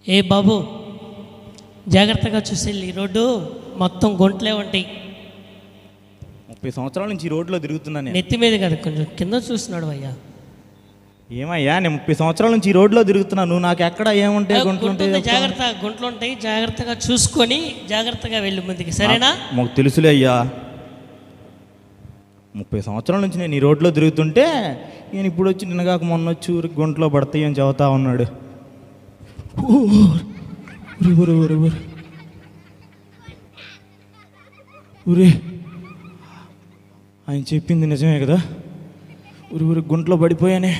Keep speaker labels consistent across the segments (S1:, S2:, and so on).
S1: ఏ బాబు, జాగ్రత్తగా చూసేళ్ళి, ఈ రోడ్డు మొత్తం గుంటలే ఉంటాయి.
S2: 30 సంవత్సరాల నుంచి ఈ రోడ్లో తిరుగుతున్నాను నేను.
S1: నెత్తి మీద కదా, కొంచెం కింద చూస్తున్నాడు అయ్యా.
S2: ఏమయ్యా, నేను 30 సంవత్సరాల నుంచి ఈ రోడ్లో తిరుగుతున్నాను. నువ్వు నాకు ఎక్కడ ఏముంటాయి గుంటలు ఉంటాయి?
S1: జాగ్రత్త, గుంటలు ఉంటాయి, జాగ్రత్తగా చూసుకొని జాగ్రత్తగా వెళ్ళి ముందుకి, సరేనా?
S2: మాకు తెలుసులే అయ్యా. 30 సంవత్సరాల నుంచి నేను ఈ రోడ్లో తిరుగుతుంటే నేను ఇప్పుడు వచ్చి నిన్నగాక మొన్న వచ్చి ఊరికి గుంటలో పడతాయి అని చెబుతా ఉన్నాడు. ఊరే, ఆయన చెప్పింది నిజమే కదా. ఊరి గుంటలో పడిపోయానే.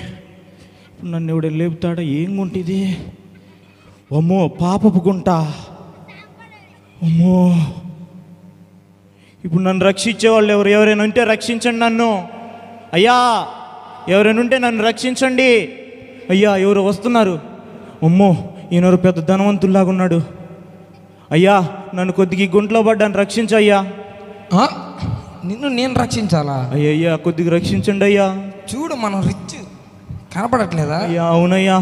S2: ఇప్పుడు నన్ను ఎవడ లేపుతాడా? ఏం గుంట ఇది? అమ్మో, పాపపు గుంట. అమ్మో, ఇప్పుడు నన్ను రక్షించేవాళ్ళు ఎవరైనా ఉంటే రక్షించండి నన్ను. అయ్యా, ఎవరైనా ఉంటే నన్ను రక్షించండి. అయ్యా, ఎవరు వస్తున్నారు? అమ్మో, ఈయనెవరు పెద్ద ధనవంతుల్లాగా ఉన్నాడు. అయ్యా, నన్ను కొద్దిగా ఈ గుంటలో పడ్డాను, రక్షించయ్యా.
S3: నిన్ను నేను రక్షించాలా?
S2: అయ్యా, కొద్దిగా రక్షించండి అయ్యా.
S3: చూడు, మనం రిచ్ కనపడట్లేదా?
S2: అయ్యా, అవునయ్యా,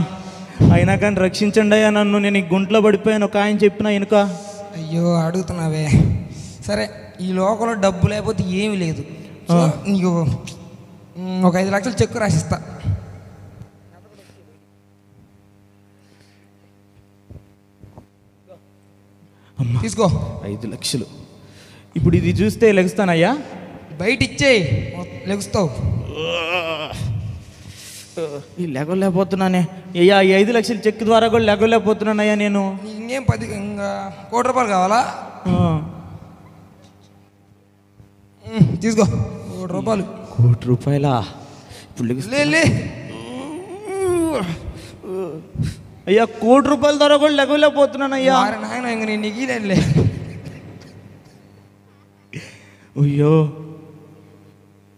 S2: అయినా కానీ రక్షించండి అయ్యా నన్ను. నేను ఈ గుంటలో పడిపోయాను, ఒక ఆయన చెప్పిన వెనుక.
S3: అయ్యో, అడుగుతున్నావే. సరే, ఈ లోకంలో డబ్బు లేకపోతే ఏమీ లేదు. నీకు ఒక 5 లక్షలు చెక్కు రాసిస్తా. తీసుకో.
S2: 5 లక్షలు. ఇప్పుడు ఇది చూస్తే లెగుస్తానయ్యా?
S3: బయట ఇచ్చేయి, లెగుస్తావు.
S2: లేకపోతున్నానే అయ్యా. ఈ 5 లక్షల చెక్ ద్వారా కూడా లేకపోతున్నానయ్యా నేను.
S3: ఇంకేం 10 కోటి రూపాయలు కావాలా? తీసుకో, 1 కోటి రూపాయలు.
S2: 1 కోటి రూపాయలా? ఇప్పుడు
S3: లే.
S2: అయ్యా, 1 కోటి రూపాయల ద్వారా కూడా లేకపోతున్నానయ్యా.
S3: నాయన, ఇంక నేను నీకులే.
S2: అయ్యో,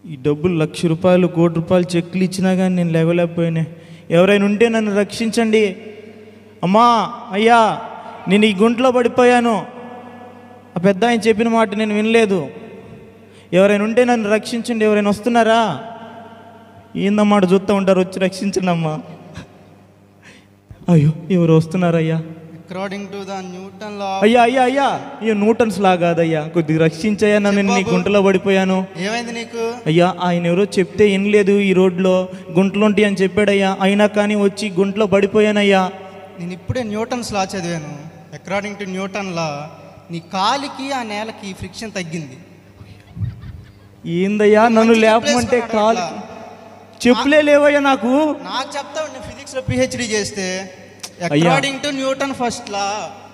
S2: ఈ డబ్బులు 1,00,000 రూపాయలు 1 కోటి రూపాయలు చెక్లు ఇచ్చినా కానీ నేను లేకపోయినా. ఎవరైనా ఉంటే నన్ను రక్షించండి. అమ్మా, అయ్యా, నేను ఈ గుంటలో పడిపోయాను. ఆ పెద్ద ఆయన చెప్పిన మాట నేను వినలేదు. ఎవరైనా ఉంటే నన్ను రక్షించండి. ఎవరైనా వస్తున్నారా? ఏందన్నమాట చూస్తూ ఉంటారు, వచ్చి రక్షించండి అమ్మా. అయ్యో, ఎవరు వస్తున్నారయ్యా?
S4: According to the Newton law.
S2: అయ్యా, ఈ న్యూటన్స్ లా కాదయ్యా, కొద్దిగా రక్షించయ్యా నన్ను. నేను నీ గుంటలో పడిపోయాను.
S4: ఏమైంది నీకు?
S2: అయ్యా, ఆయన ఎవరో చెప్తే వినలేదు, ఈ రోడ్లో గుంటలు ఉంటాయి అని చెప్పాడయ్యా. అయినా కానీ వచ్చి గుంటలో పడిపోయానయ్యా.
S4: నేను ఇప్పుడే న్యూటన్స్ లా చదివాను. అకార్డింగ్ టు న్యూటన్ లా నీ కాలికి ఆ నేలకి ఫ్రిక్షన్ తగ్గింది.
S2: ఏందయ్యా, నన్ను లేపమంటే కాలు చెప్పులే లేవయ్యా నాకు
S4: చెప్తావు. నేను ఫిజిక్స్ లో పిహెచ్డి చేస్తే అకార్డింగ్ టు న్యూటన్ ఫస్ట్ లా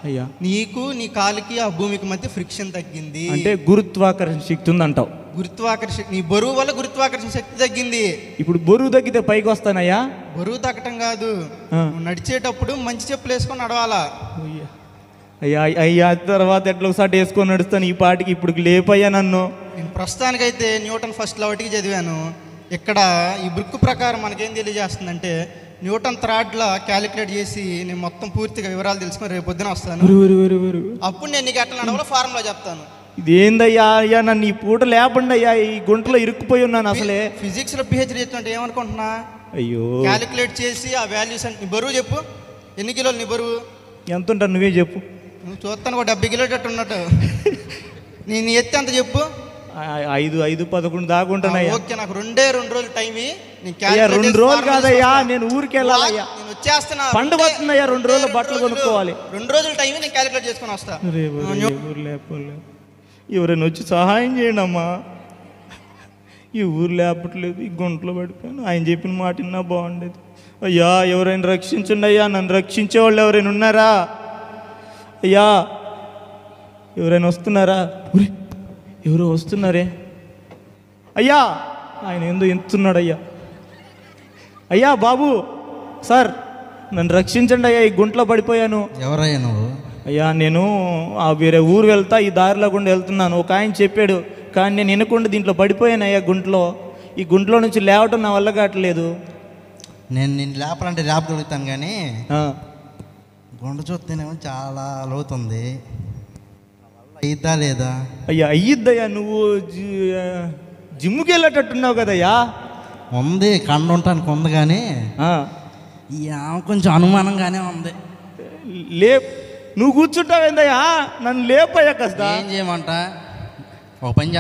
S2: అయ్యా,
S4: నీకు నీ కాలికి ఆ భూమికి మధ్య ఫ్రిక్షన్ తగ్గింది.
S2: అంటే గురుత్వాకర్షణ శక్తి ఉందంటావు.
S4: గురుత్వాకర్షణ, నీ బరువు వల్ల గురుత్వాకర్షణ శక్తి తగ్గింది.
S2: ఇప్పుడు బరువు తగ్గితే పైకి వస్తానయ్యా?
S4: బరువు తగ్గటం కాదు, నడిచేటప్పుడు మంచి చెప్పులు వేసుకొని నడవాలా.
S2: అయ్యా, తర్వాత ఎట్లా ఒకసారి వేసుకొని నడుస్తాను ఈ పాటికి. ఇప్పుడు లేపయ్యా నన్ను.
S4: నేను ప్రస్తుతానికైతే న్యూటన్ ఫస్ట్ లా ఒకటికి చదివాను. ఇక్కడ ఈ బుక్ ప్రకారం మనకేం తెలియజేస్తుందంటే, న్యూటన్ థర్డ్ లా క్యాలిక్యులేట్ చేసి నేను మొత్తం పూర్తిగా వివరాలు తెలుసుకొని రేపు పొద్దున వస్తాను. అప్పుడు నేను నీకు ఎట్లా నడవాలో ఫార్ములా చెప్తాను.
S2: ఇదేందయ్యా? అయ్యా, నన్ను ఈ పూట లేపండి అయ్యా, ఈ గుంటలో ఇరుక్కుపోయి ఉన్నాను అసలే.
S4: ఫిజిక్స్ లో పిహెచ్డి చేస్తుంటే ఏమనుకుంటున్నా?
S2: అయ్యో,
S4: క్యాలిక్యులేట్ చేసి ఆ వాల్యూస్ అంటే. నీ బరువు చెప్పు, ఎన్ని కిలోలు నీ బరువు?
S2: ఎంత ఉంటారు నువ్వే చెప్పు.
S4: నువ్వు చూస్తాను ఒక 70 కిలోలు అట్టు ఉన్నట్టు. నీ ఎత్తి అంత చెప్పు.
S2: 5-11 దాకా ఉంటానయ్యా.
S4: ఓకే, నాకు 2 రోజులు టైం.
S2: 2 రోజులు కాదయ్యా, నేను ఊరికి వెళ్ళాలయ్యా.
S4: నేను వచ్చేస్తున్నా.
S2: పండుగ వస్తుందయ్యా, 2 రోజులు బట్టలు కొనుక్కోవాలి.
S4: 2 రోజుల టైం నేను క్యాలిక్యులేట్ చేసుకొని వస్తా.
S2: ఎవరైనా వచ్చి సహాయం చేయండి అమ్మా. ఈ ఊరు లేపట్లేదు, ఈ గుంటలో పడిపోయాను. ఆయన చెప్పిన మాట విన్నా బాగుండేది. అయ్యా, ఎవరైనా రక్షించండి అయ్యా, నన్ను రక్షించేవాళ్ళు ఎవరైనా ఉన్నారా? అయ్యా, ఎవరైనా వస్తున్నారా? ఎవరో వస్తున్నారే. అయ్యా, ఆయన ఏందో ఎంతున్నాడు. అయ్యా బాబు, సార్ నన్ను రక్షించండి అయ్యా, ఈ గుంటలో పడిపోయాను.
S4: ఎవరయ్యా నువ్వు?
S2: అయ్యా, నేను వేరే ఊరు వెళ్తా, ఈ దారిలో గుండా వెళ్తున్నాను. ఒక ఆయన చెప్పాడు, కానీ నేను వినకుండా దీంట్లో పడిపోయాను అయ్యా గుంటలో. ఈ గుంటలో నుంచి లేవటం నా వల్ల కావట్లేదు.
S4: నేను నిన్ను లేపాలంటే లేపగలుగుతాను, కానీ గుంట చూస్తేనేమో చాలా లోతుంది. అయిద్దా లేదా?
S2: అయ్యా, అయ్యిద్దయ్యా. నువ్వు జిమ్కి వెళ్ళేటట్టున్నావు కదయ్యా.
S4: ఉంది, కండ ఉంటానికి ఉంది, కానీ కొంచెం అనుమానంగానే ఉంది.
S2: నువ్వు కూర్చుంటావేందయ్యా, నన్ను లేపయ్యా కాస్త.
S5: ఏం చేయమంట, ఒక పని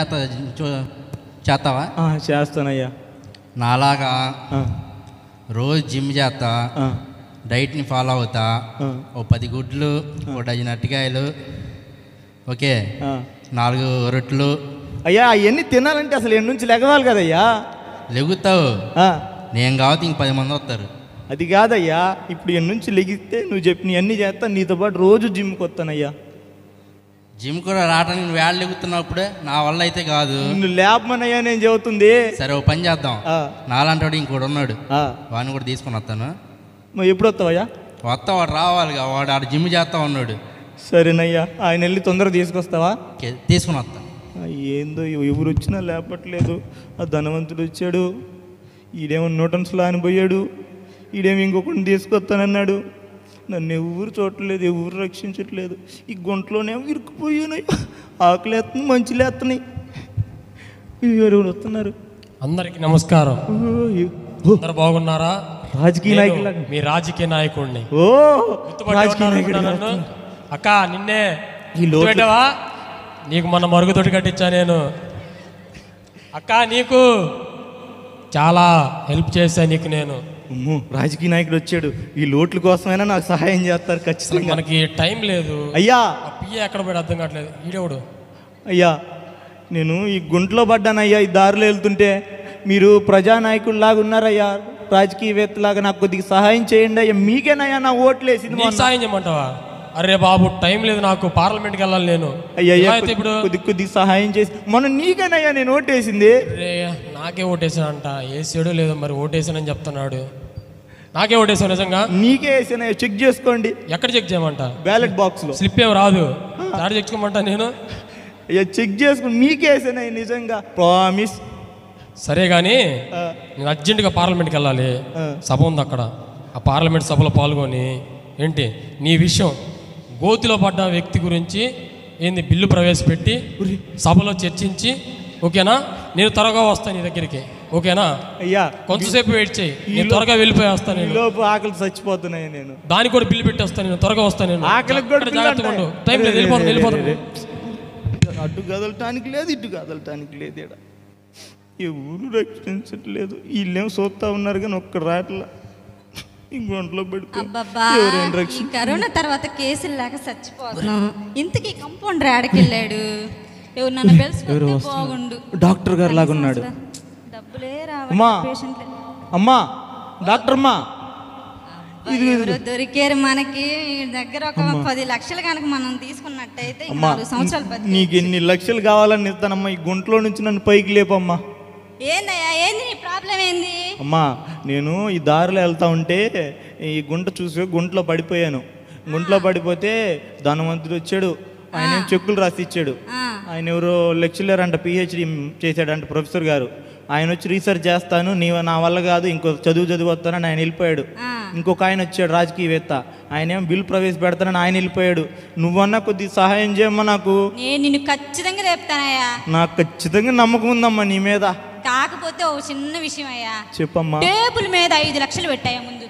S5: చేస్తావా?
S2: చేస్తానయ్యా.
S5: నాలాగా రోజు జిమ్ చేస్తా, డైట్ని ఫాలో అవుతా, ఓ 10 గుడ్లు, ఓ డజన్ అరటికాయలు, ఓకే, 4 రొట్టెలు.
S2: అయ్యా అవన్నీ తినాలంటే అసలు ఎన్ని నుంచి లెగవాలి కదయ్యా.
S5: లెగుతావు, నేను కాబట్టి ఇంక 10 మంది వస్తారు.
S2: అది కాదయ్యా, ఇప్పుడు ఎన్ని నుంచి లెగిస్తే నువ్వు చెప్పిన అన్నీ చేస్తా, నీతో పాటు రోజు జిమ్కి వస్తానయ్యా.
S5: జిమ్ కూడా రావడానికి నువ్వు వేళ లెగుతున్నప్పుడే నా వల్ల అయితే కాదు.
S2: నువ్వు లేపమనయ్యా నేను చెబుతుంది.
S5: సరే ఓ పని చేద్దాం, నాలాంటి వాడు ఇంకోటి ఉన్నాడు, వాడిని కూడా తీసుకుని వస్తాను.
S2: ఎప్పుడు వస్తావయ్యా?
S5: వస్తా, వాడు రావాలిగా, వాడు ఆడ జిమ్ చేస్తా ఉన్నాడు.
S2: సరేనయ్యా, ఆయన వెళ్ళి తొందరగా తీసుకొస్తావా?
S5: తీసుకుని వస్తా.
S2: ఏందో ఎవరు వచ్చినా లేపట్లేదు. ఆ ధనవంతుడు వచ్చాడు, ఈడేమో న్యూటన్స్లో అనిపోయాడు, ఈడేమో ఇంకొకరిని తీసుకొస్తానన్నాడు. నన్ను ఎవరు చూడట్లేదు, ఎవరు రక్షించట్లేదు. ఈ గుంటలోనేమో ఇరుక్కుపోయాను, ఆకులు ఎత్తున్నాయి, మంచులు ఎత్తున్నాయి. ఎవరు వస్తున్నారు?
S6: అందరికి నమస్కారం. అందరు బాగున్నారా?
S2: రాజకీయ నాయకులు,
S6: మీ రాజకీయ నాయకుడిని.
S2: ఓ రాజకీయ నాయకుడు.
S6: అక్క నిన్నే పెట్టావా? నీకు మన మరుగుదొడ్డి కట్టించా నేను. అక్క నీకు చాలా హెల్ప్ చేశా నీకు నేను.
S2: రాజకీయ నాయకుడు వచ్చాడు, ఈ లోట్ల కోసమైనా నాకు సహాయం చేస్తారు ఖచ్చితంగా.
S6: మనకి టైం లేదు
S2: అయ్యా.
S6: పియ్య ఎక్కడ పోయి అర్థం కావట్లేదు. ఈడేవుడు
S2: అయ్యా, నేను ఈ గుంటలో పడ్డానయ్యా. ఈ దారిలో వెళ్తుంటే మీరు ప్రజానాయకుల్లాగా ఉన్నారయ్యా, రాజకీయవేత్తలాగా. నాకు కొద్దిగా సహాయం చేయండి అయ్యా. మీకేనయ్యా నా ఓట్లు వేసింది.
S6: సహాయం చేయమంటావా? అరే బాబు టైం లేదు నాకు, పార్లమెంట్కి వెళ్ళాలి నేను.
S2: అయ్యా ఇప్పుడు కొద్దిగా సహాయం చేసి, మొన్న నీకేనయ్యా నేను ఓటేసింది.
S6: నాకే ఓటేసానంట. వేసాడు లేదో మరి, ఓటేసానని చెప్తున్నాడు. నాకే ఓటేసాను నిజంగా? నీకే
S2: వేసానయ్యా, చెక్ చేసుకోండి.
S6: ఎక్కడ చెక్ చేయమంట?
S2: బ్యాలెట్ బాక్స్ లో.
S6: స్లిప్ ఏం రాదు, దాడి చెక్ చేయమంటా నేను?
S2: అయ్యా చెక్ చేసుకుని మీకే వేసానయ్యా నిజంగా, ప్రామిస్.
S6: సరే కానీ నేను అర్జెంటుగా పార్లమెంట్కి వెళ్ళాలి, సభ ఉంది అక్కడ. ఆ పార్లమెంట్ సభలో పాల్గొని ఏంటి నీ విషయం, గోతిలో పడ్డ వ్యక్తి గురించి ఏంది బిల్లు ప్రవేశపెట్టి సభలో చర్చించి, ఓకేనా? నేను త్వరగా వస్తాను నీ దగ్గరికి, ఓకేనా?
S2: అయ్యా
S6: కొంచెంసేపు వెయిట్ చేయి, నేను త్వరగా వెళ్ళిపోయి వస్తాను. నేను
S2: లోపు ఆకలి చచ్చిపోతున్నాయి, నేను
S6: దానికి కూడా బిల్లు పెట్టి వస్తాను, నేను త్వరగా వస్తాను. నేను
S2: ఆకలికి కూడా
S6: జాగ్రత్తగా ఉండు, టైం లేదు, వెళ్ళిపోతాను.
S2: అడ్డు కదలటానికి లేదు, ఇటు కదలటానికి లేదు. ఇక్కడ ఎవరు రక్షించట్లేదు. వీళ్ళేమో చూస్తా ఉన్నారు కానీ ఒక్క రాట్ల ఇంట్లో
S7: పెట్టుకో. కరోనా తర్వాత కేసులు లేక చచ్చిపోతున్నాం. ఇంతకీ కంపౌండర్ ఆడకెళ్ళాడు, ఎవరు నన్ను పిలుచుకుంటే బాగుండు.
S2: డాక్టర్ గారు లాగా ఉన్నాడు.
S7: డబ్బులే
S2: అమ్మా, అమ్మా డాక్టర్ అమ్మా,
S7: ఎవరు దొరికారు మనకి. దగ్గర ఒక 10 లక్షలు కనుక మనం తీసుకున్నట్టయితే 4 సంవత్సరాలు.
S2: నీకు ఎన్ని లక్షలు కావాలని ఇస్తానమ్మా. ఈ గుంటలో నుంచి నన్ను పైకి లేపమ్మా.
S7: ఏందయ్యా, ఏంది నీ ప్రాబ్లం ఏంది?
S2: అమ్మా, నేను ఈ దారిలో వెళ్తా ఉంటే ఈ గుంట చూసి గుంటలో పడిపోయాను. గుంటలో పడిపోతే ధనవంతుడు వచ్చాడు, ఆయన చెక్కులు రాసి ఇచ్చాడు. ఆయన ఎవరో లెక్చరర్ అంట, పిహెచ్డి చేశాడంట ప్రొఫెసర్ గారు. ఆయన వచ్చి రీసెర్చ్ చేస్తాను, నా వల్ల కాదు, ఇంకో చదువు వస్తానని ఆయన వెళ్ళిపోయాడు. ఇంకొక ఆయన వచ్చాడు రాజకీయవేత్త, ఆయన ఏమో బిల్ ప్రవేశపెడతానని ఆయన వెళ్ళిపోయాడు. నువ్వన్నా కొద్దిగా సహాయం చేయమ్మా నాకు.
S7: నేను ఖచ్చితంగా రేపుతానయ్యా.
S2: నాకు ఖచ్చితంగా నమ్మకం ఉందమ్మా నీ మీద.
S7: కాకపోతే ఒక చిన్న విషయం అయ్యా.
S2: చెప్పమ్మా.
S7: టేబుల్ మీద 5 లక్షలు పెట్టాయా ముందు.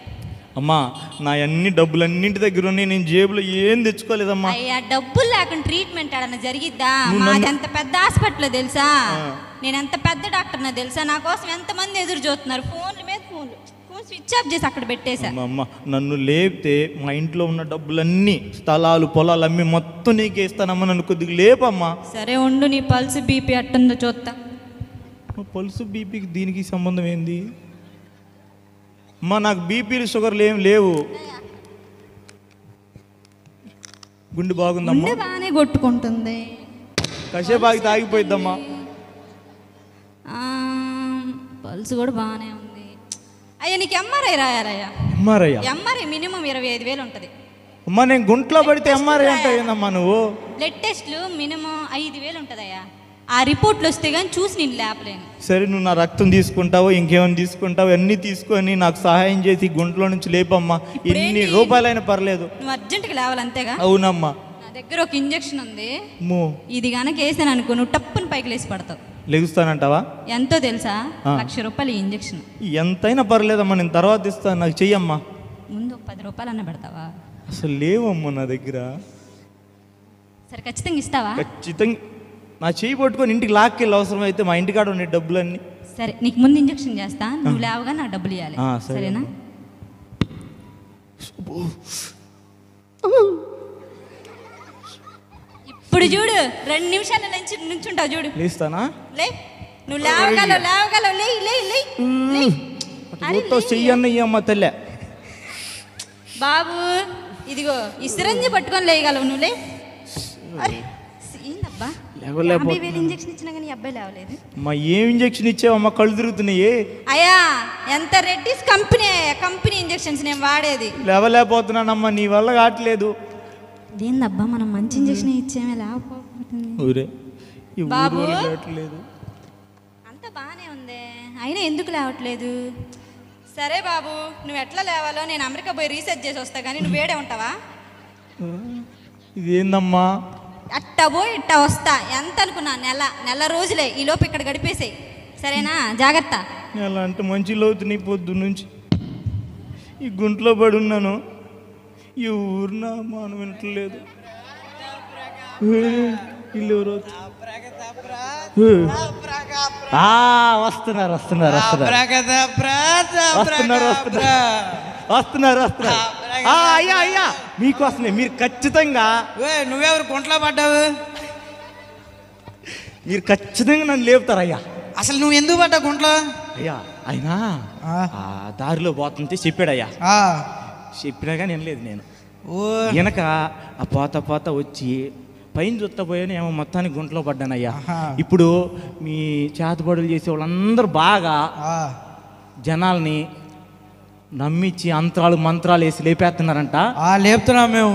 S2: అమ్మా, నా అన్ని డబ్బులన్నింటి దగ్గర ఉన్నాయి, నేను జేబులో ఏం తెచ్చుకోలేదమ్మా.
S7: అయ్యా డబ్బులు లేకుండా ట్రీట్మెంట్ ఆడన జరిగిద్దా? మాది ఎంత పెద్ద హాస్పిటల్ తెలుసా, నేను ఎంత పెద్ద డాక్టర్ నా తెలుసా. నా కోసం ఎంతమంది ఎదురు చూస్తున్నారు. ఫోన్ల మీద ఫోన్ స్విచ్ ఆఫ్ చేసి అక్కడ పెట్టేశా.
S2: అమ్మ, నన్ను లేపితే మా ఇంట్లో ఉన్న డబ్బులన్నీ, స్థలాలు పొలాలు అమ్మి మొత్తం నీకే ఇస్తానమ్మా. నన్ను కొద్దిగా లేపమ్మా.
S7: సరే ఉండు, నీ పల్స్ బీపీ అట్టుందో చూస్తా.
S2: పల్సు బీపీకి దీనికి సంబంధం ఏంది అమ్మా? నాకు బీపీలు షుగర్లు ఏం లేవు. గుండె బాగుందమ్మా,
S7: బాగానే కొట్టుకుంటుంది.
S2: కాసేపు ఆగితే ఆగిపోయిద్దమ్మా.
S7: పల్స్ కూడా బాగానే ఉంది. అయ్యా నీకు ఎంఆర్ఐ రాయాలయ్యా. ఎంఆర్ఐ మినిమం 25,000 ఉంటుంది
S2: అమ్మా. నేను గుంట్లో పడితే ఎంఆర్ఐ అంటే ఏందమ్మా నువ్వు?
S7: బ్లడ్ టెస్ట్లు మినిమం 5,000 ఉంటుందయ్యా. ఆ రిపోర్ట్లు వస్తే కానీ చూసి నేను లేపలేను.
S2: సరే, నువ్వు నా రక్తం తీసుకుంటావు, ఇంకేమైనా తీసుకుంటావు, అన్నీ తీసుకొని నాకు సహాయం చేసి గుంటలో నుంచి లేపమ్మా. ఎన్ని రూపాయలైనా పర్లేదు.
S7: నువ్వు అర్జెంటుగా లేవాలి అంతేగా?
S2: అవునమ్మా.
S7: నా దగ్గర ఒక ఇంజక్షన్ ఉంది, ఇది కనుక వేసాను అనుకో నువ్వు టప్పుని పైకి లేచి పడతావు.
S2: లెగుస్తానంటావా?
S7: ఎంతో తెలుసా? 1,00,000 రూపాయలు ఈ ఇంజక్షన్.
S2: ఎంతైనా పర్లేదమ్మా, నేను తర్వాత ఇస్తాను, నాకు చెయ్యమ్మా.
S7: ముందు 10 రూపాయలు అన్న పెడతావా?
S2: అసలు లేవమ్మా నా దగ్గర.
S7: సరే ఖచ్చితంగా ఇస్తావా?
S2: ఖచ్చితంగా నా చేయి పట్టుకొని ఇంటికి లాక్కెళ్ళి అవసరం అయితే మా ఇంటికాడ ఉండే డబ్బులన్నీ.
S7: సరే నీకు ముందు ఇంజెక్షన్ చేస్తా, నువ్వు లేవగా నాకు డబ్బులు ఇవ్వాలి, సరేనా? ఇప్పుడు చూడు 2 నిమిషాల నుంచుంటావు చూడు.
S2: లేస్తానా?
S7: లే, నువ్వు లేవగలవు లే లే లే లే.
S2: చెయ్యన్న అమ్మ తల్లే.
S7: బాబు ఇదిగో ఈ సిరంజి పట్టుకొని లేయగలవు నువ్వు. లే. ఏందబ్బా 50,000 ఇంజెక్షన్ ఇచ్చినా కానీ అబ్బాయి లేవలేదు.
S2: అమ్మా ఏం ఇంజెక్షన్ ఇచ్చావమ్మా? కళ్ళు తిరుగుతున్నాయి.
S7: అయ్యా ఎంత రెడ్డిస్ కంపెనీ ఇంజెక్షన్స్ నేను వాడేది.
S2: లేవలేకపోతున్నానమ్మా, నీ వల్ల కావట్లేదు.
S7: ఏందబ్బా మనం మంచి ఇంజెక్షన్ ఇచ్చేమే లేకపోతుంది. బాబు అంత బాగానే ఉంది, అయినా ఎందుకు లేవట్లేదు? సరే బాబు నువ్వు ఎట్లా లేవాలో నేను అమెరికా పోయి రీసెర్చ్ చేసి వస్తా, కానీ నువ్వు వేడే ఉంటావా?
S2: ఇదేందమ్మా?
S7: అట్టా పోయి ఇట్టా వస్తా. ఎంత అనుకున్నా? నెల రోజులే, ఈ లోపు ఇక్కడ గడిపేసాయి, సరేనా? జాగ్రత్త.
S2: నెల అంటే మంచి లోతుని పొద్దు నుంచి ఈ గుంట్లో పడి ఉన్నాను. ఈ ఊరిన మాను వింటలేదు. వస్తున్నారు. అయ్యా అయ్యా మీకోసమే. మీరు ఖచ్చితంగా
S3: నువ్వెవరు గుంట్లో పడ్డావు?
S2: మీరు ఖచ్చితంగా నన్ను లేపుతారయ్యా.
S3: అసలు నువ్వు ఎందుకు పడ్డావు గుంట్లో?
S2: అయ్యా అయినా దారిలో పోతుంటే చెప్పాడయ్యా. చెప్పినా కానీ వినలేదు నేను. వెనక ఆ పోత వచ్చి పైన చూస్తా పోయాను, ఏమో మొత్తానికి గుంట్లో పడ్డానయ్యా. ఇప్పుడు మీ చేతబడులు చేసే వాళ్ళందరూ బాగా జనాల్ని నమ్మించి మంత్రాలు వేసి లేపేస్తున్నారంట.
S3: లేపుతున్నాం మేము.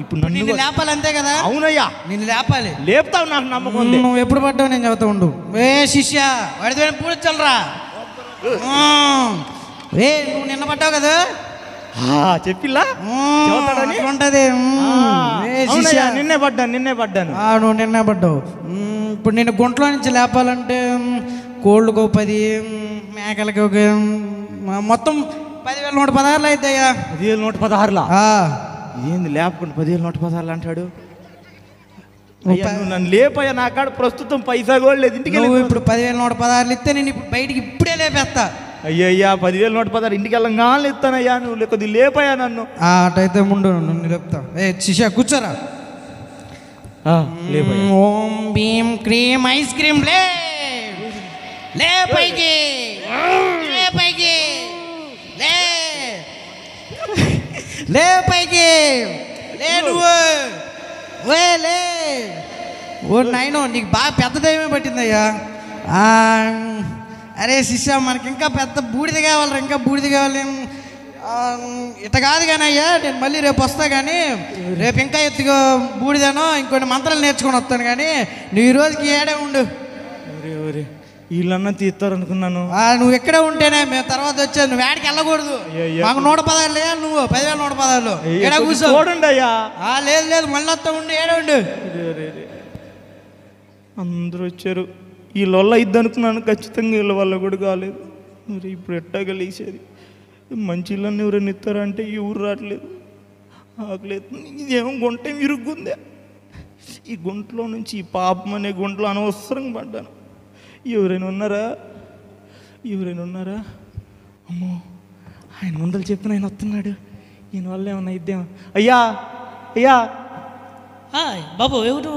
S2: ఇప్పుడు
S3: నన్ను లేపాలి అంతే కదా?
S2: అవునయ్యా
S3: నిన్ను లేపాలి.
S2: లేపుతావు, నాకు నమ్మకం ఉంది.
S3: నువ్వు ఎప్పుడు పడ్డావు నేను చెబుతా ఉండు. శిష్య వాడితో పూడ్చలరా. నువ్వు నిన్న పడ్డావు కదా?
S2: చెప్పిల్లా
S3: ఉంటది.
S2: నిన్నే పడ్డాను.
S3: నువ్వు నిన్నే పడ్డావు. ఇప్పుడు నేను గుంట్లో నుంచి లేపాలంటే కోళ్ళకు 10, మేకలకి ఒక మొత్తం 10,116 అవుతాయా?
S2: 10,116. ఏంది లేపకుండా 10,116 అంటాడు? నన్ను లేపయ్యా, నా కాడ ప్రస్తుతం పైసా కూడా లేదు. ఇంటికి
S3: ఇప్పుడు 10,116 ఇస్తే నేను ఇప్పుడు బయటికి ఇప్పుడే లేపేస్తా.
S2: అయ్యయ్యా 10,116 ఇంటికి వెళ్ళంగా లేపుతానయ్యా. నువ్వు కొద్దిగా లేపయ్యా నన్ను.
S3: అటైతే ముందు నన్ను లేపుతా. శిష్య కూర్చోరా. ఓం భీం క్రీమ్ ఐస్ క్రీమ్ లే పైకి లే పైకి లే నువ్వు లే. ఓ నాయనో నీకు బాగా పెద్ద దైవమే పట్టిందయ్యా. అరే శిష్య మనకి ఇంకా పెద్ద బూడిద కావాలి, ఇంకా బూడిద కావాలి. ఇట్ట కాదు కానీ అయ్యా, నేను మళ్ళీ రేపు వస్తా, కానీ రేపు ఇంకా ఎత్తుగా బూడిదానో ఇంకొన్ని మంత్రాలు నేర్చుకొని వస్తాను, కానీ నువ్వు ఈ రోజుకి ఏడే ఉండు.
S2: వీళ్ళన్నా తీస్తారనుకున్నాను.
S3: నువ్వు ఎక్కడే ఉంటేనే మేము తర్వాత వచ్చాను. నువ్వు ఏడికి వెళ్ళకూడదు. మాకు 116 లేదా? నువ్వు 10,116 ఏడా కూర్చో.
S2: చూడండి అయ్యా.
S3: లేదు మళ్ళీ వస్తా ఉండు, ఏడే ఉండు.
S2: అందరూ వచ్చారు. వీళ్ళ వల్ల ఇద్దు అనుకున్నాను, ఖచ్చితంగా వీళ్ళ వల్ల కూడా కాలేదు. మరి ఇప్పుడు ఎట్టాగా లేచేది? మంచి ఇళ్ళని ఎవరైనా ఇస్తారంటే ఈ ఊరు రావట్లేదు, ఆకలేదు. ఇదేమో గుంట ఇరుగ్గుందే. ఈ గుంటలో నుంచి ఈ పాపం అనే గుంటలో అనవసరంగా పడ్డాను. ఎవరైనా ఉన్నారా? అమ్మో, ఆయన ముందలు చెప్పిన ఆయన వస్తున్నాడు. ఈయన వల్ల ఏమన్నా ఇద్దాం. అయ్యా
S1: బాబు ఎవరు?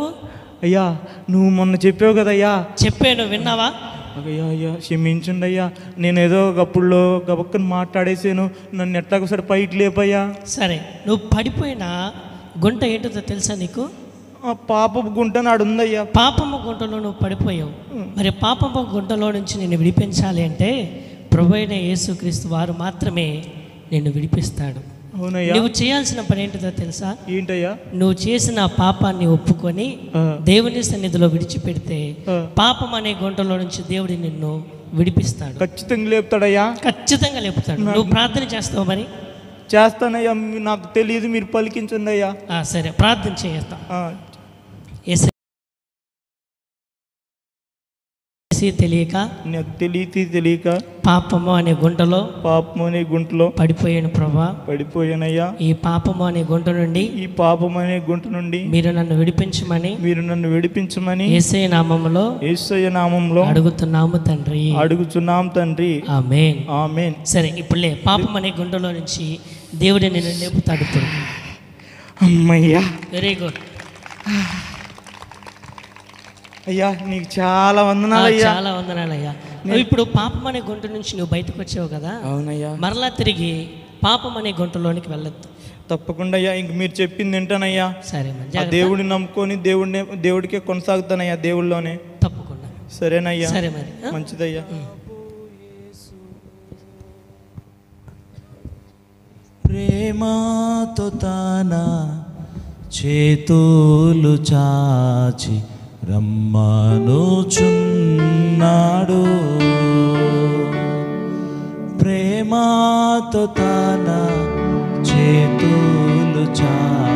S2: అయ్యా నువ్వు మొన్న చెప్పావు కదయ్యా.
S1: చెప్పాను, విన్నావా?
S2: అయ్యా క్షమించండి అయ్యా, నేను ఏదో గప్పుల్లో గబక్కని మాట్లాడేసాను. నన్ను ఎట్లాగోసారి పైకి లేపయ్యా.
S1: సరే, నువ్వు పడిపోయిన గుంట ఏంటో తెలుసా నీకు?
S2: పాపపు గుంట నాడు ఉందయ్యా.
S1: పాపమ్మ గుంటలో నువ్వు పడిపోయావు. మరి పాపమ్మ గుంటలో నుంచి నిన్ను విడిపించాలి అంటే ప్రభు అయిన యేసుక్రీస్తు వారు మాత్రమే నిన్ను విడిపిస్తాడు.
S2: అవునయ్యా.
S1: నువ్వు చేయాల్సిన పని ఏంటిదో తెలుసా?
S2: ఏంటయ్యా?
S1: నువ్వు చేసిన పాపాన్ని ఒప్పుకొని దేవుని సన్నిధిలో విడిచిపెడితే పాపం అనే గుంటలో నుంచి దేవుడి నిన్ను విడిపిస్తాడు.
S2: ఖచ్చితంగా లేపుతాడయ్యా.
S1: ఖచ్చితంగా లేపుతాడు. నువ్వు ప్రార్థన చేస్తావు? మరి
S2: చేస్తానయ్యా, నాకు తెలియదు, మీరు పలికించండి అయ్యా.
S1: సరే, ప్రార్థన చేస్తా.
S2: తెలియక
S1: పాపము అనే గుంటలో
S2: పడిపోయాను
S1: ప్రభా.
S2: పడిపోయానయ్యా.
S1: ఈ పాపము అనే గుంట నుండి మీరు నన్ను విడిపించమని యేసయ్య నామములో అడుగుతున్నాం తండ్రి. ఆమేన్. సరే, ఇప్పుడులే. పాపం అనే గుంటలో నుంచి దేవుడు నిన్ను లేపుతాడు ఇప్పుడు.
S2: అమ్మయ్యా,
S1: వెరీ గుడ్
S2: అయ్యా. నీకు చాలా వందనాలయ్యా.
S1: చాలా వందనాలయ్యా. ఇప్పుడు పాపం అనే గుంట నుంచి నువ్వు బయటకు వచ్చావు కదా.
S2: అవునయ్యా.
S1: మరలా తిరిగి పాపం అనే గుంటలోనికి వెళ్ళొద్దు.
S2: తప్పకుండా అయ్యా. ఇంక మీరు చెప్పింది వింటానయ్యా.
S1: సరే,
S2: దేవుడిని నమ్ముకొని దేవుడికే కొనసాగుతానయ్యా, దేవుళ్ళలోనే.
S1: తప్పకుండా.
S2: సరేనయ్యా.
S1: సరే మరి.
S2: మంచిదయ్యా.
S8: ప్రేమతో తన చేతులు చాచి రమ్మనుచున్నాడు. ప్రేమతో తన చేతులు చాచి